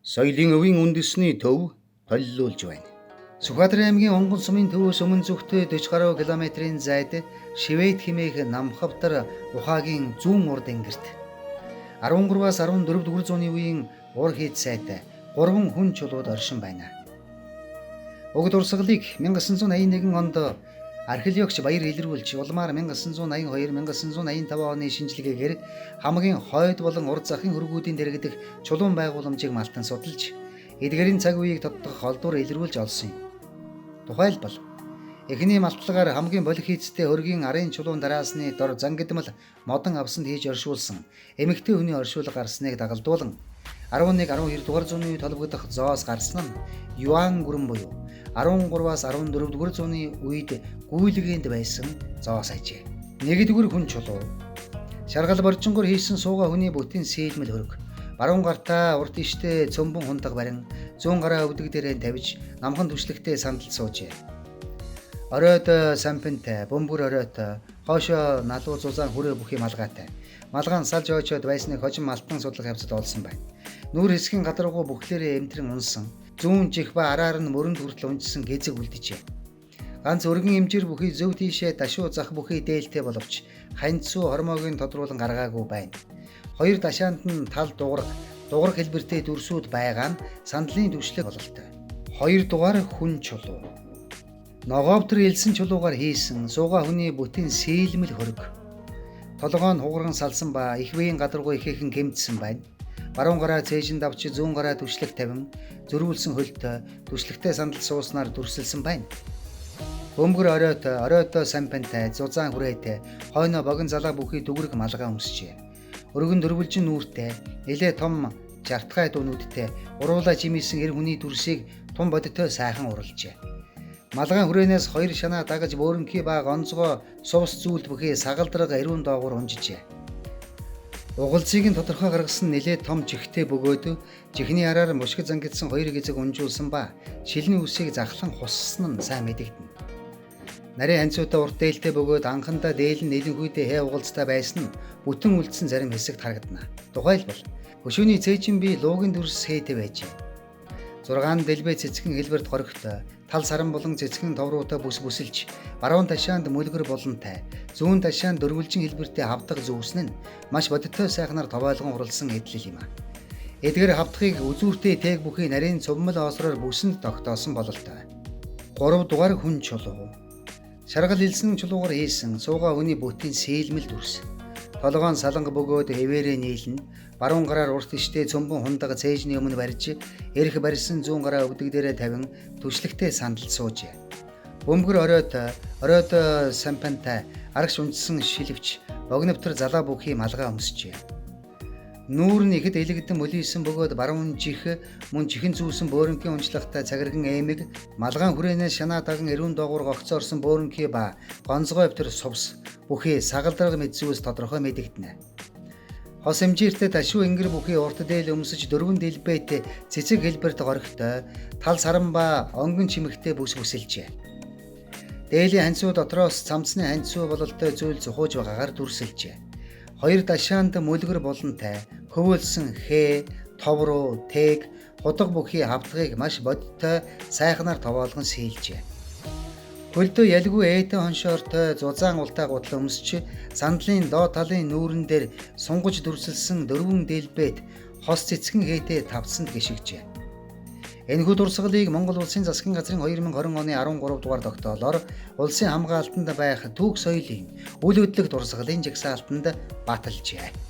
Соёлын өвийн үндэсний төв холилуулж байна. Сүхбаатар аймгийн Онгон сумын төвөөс өмнө зүгтээ 40 гаруй километрийн зайд Шивэд хэмээх Намхавтар ухаагийн зүүн урд ангирт 13-аас 14 дугаар зууны үеийн ур хийд сайтай 3 хүн чулууд оршин байна. Уг дурсгалыг 1981 онд археологч Баяр илрүүлж улмаар 1982-1985 оны шинжилгээгээр хамгийн хойд болон урд захын хөргүүдийн дэргэдэх чулуун байгууламжийг малтан судалж эдгээрийн цаг үеийг тодтогох олдвор илрүүлж олсон юм. Тухайлбал эхний малтлагаар хамгийн болих хийцтэй хөргийн арын чулуун дараасны дор зангидмал модон авсанд хийж оршуулсан эмэгтэй хүний оршуулга гарсныг дагалдуулан 11-12 дугаар зууны үед холбогдох зоос гарсан нь Юан гүрэн буюу 13-аас 14 дугаар зууны үед гүйлгээнд байсан зоос ажээ. Нэгдүгээр хүн чулуу. Шаргал боржингоор хийсэн сууга хүний бүтэн сээлмэл хөрөг. Баруун гартаа урд иштэй цөмбөн хундаг барин зүүн гараа өвдөг дээрээ тавьж намхан түшлэгтэй сандал суужээ. Оройтой сампинтай, бөмбөр оройтой, хоошоо налуу зузаан хүрээ бүхий малгайтай. Малгаан салж ойчоод байсныг хожим малтан судлах явцад олсон байна. Нүүр хэсгийн гадаргуу бүхлээрээ эмтрэн унсан. Зүүн чих ба араар нь мөрөнд хүртэл унжсан гэзэг үлдэжээ. Ганц өргөн эмжир бүхий зөв тийшээ дашуу зах бүхий дээлтэй боловч ханьцуу хормоогийн тодруулан гаргаагүй байна. Хоёр дашаанд нь тал дугарах хэлбэртэй дүрсүүд байгаа нь сандлын түвшлэг бололтой. Хоёрдугаар хүн чулуу. Ногоовтор элсэн чулуугаар хийсэн сууга хүний бүтэн сээлмэл хөрөг. Толгоо нь хугарган салсан ба их вэйн гадаргуу ихээхэн гэмтсэн байна. Баруун гараа цээжинд авч зүүн гараа түвшлэг тавин зөрүүлсэн хөлтэй түвшлэгтэй сандал сууснаар дүрсэлсэн байна. Бөмбөр оройтой сампантай, зузаан хүрээтэй, хойноо богино залаа бүхий дүгрэг малгай өмсчээ. Өргөн дөрвөлжин нүүртэй, нэлээ том жартгай дүүнүүдтэй уруулаа жимээсэн эр хүний дүрсийг тун бодиттой сайхан уралжээ. Малгайн хүрээнээс хоёр шанаа дагаж бөөрөнхий ба гонцгой сувс зүйлд бүхий сагалдраг ариун доогуур унжижээ. Угалзыг нь тодорхой гаргасан нэлээд том чихтэй бөгөөд чихний араар мушгид зангидсан хоёр гэзэг унжуулсан ба шилний үсийг захлан хуссан нь сайн мэдэгдэнэ. Нарийн ханцуутай урт дээлтэй бөгөөд анхандаа дээл нь нэлэнхүйдээ хээ угалзтай байсан нь бүтэн үлдсэн зарим хэсэгт харагдана. Тухайлбал хөшөөний цээжин бие луугийн дүрс хээтэй байжээ. 6 дэлбээ цэцгэн хэлбэрт хоригтой, тал саран болон цэцгэн товруутай бүсэлж, баруун ташаанд мөлгөр болонтай, зүүн ташаанд дөрвөлжин хэлбэртэй хавдаг зүүснэ нь маш бодиттой сайхнаар товойлгон уралсан эдлэл юм а. Эдгээр хавдахыг үзүүртэй тег бүхий нарийн цувмал оосроор бүсэнд тогтоосон бололтой. 3 дугаар хүн чулуу. Шаргал элсэн чулуугаар хийсэн сууга хүний бүтэн сээлмэл дүрс. Толгоон саланга бөгөөд хэвээрээ нийлнэ. Баруун гараар урт иштэй цөмбөн хундаг цээжний өмнө барьж, эрх барьсан зүүн гараа өвдөг дээрээ тавин түвшлэгтэй сандал суужээ. Бөмбөр оройтой сампантай, арагш унжсан шилвч, богиновтор залаа бүхий малгай өмсчээ. Нүүр нь ихэд элэгдэн мөлийсэн бөгөөд баруун чих мөн чихэн зүүсэн бөөрөнхийн унжлагтай цагирган аймаг, малгайн хүрээнээс шанаа даган эрүүн доогуур гогцоорсон бөөрөнхий ба гонцгой өвтөр сувс бүхий сагалдраг мэдзүүс тодорхой мэдэгдэнэ. Хос хэмжээртэй дашуу ингэр бүхий урт дээл өмсөж дөрвөн дэлбэт цэцэг хэлбэрт горигтой, тал саран ба онгон чимэгтэй бүс бүсэлжээ. Дээлийн ханцуу дотроос цамцны ханцуу бололтой зүйл зухууж байгаагаар дүрсэлжээ. Хоёр дашаанд мөлгөр болонтай, хөвөлсөн хээ, товруу, тег, худаг бүхий хавдгыг маш бодиттой сайхнаар товоолгон сээлжээ. Хөлдөө ялгүй ээтэй хоншоортой зузаан ултай гутал өмсч сандлын доод талын нүүрэн дээр сунгаж дүрсэлсэн дөрвөн дэлбэт хос цэцгэн хээтэй тавцсанд гიშгжээ. Энэхүү дурсгалыг Монгол Улсын засгийн газрын 2020 оны 13 дугаар тогтоолоор улсын хамгаалтанд байх түүх соёлын үл хөдлөх дурсгалын жагсаалтанд баталжээ.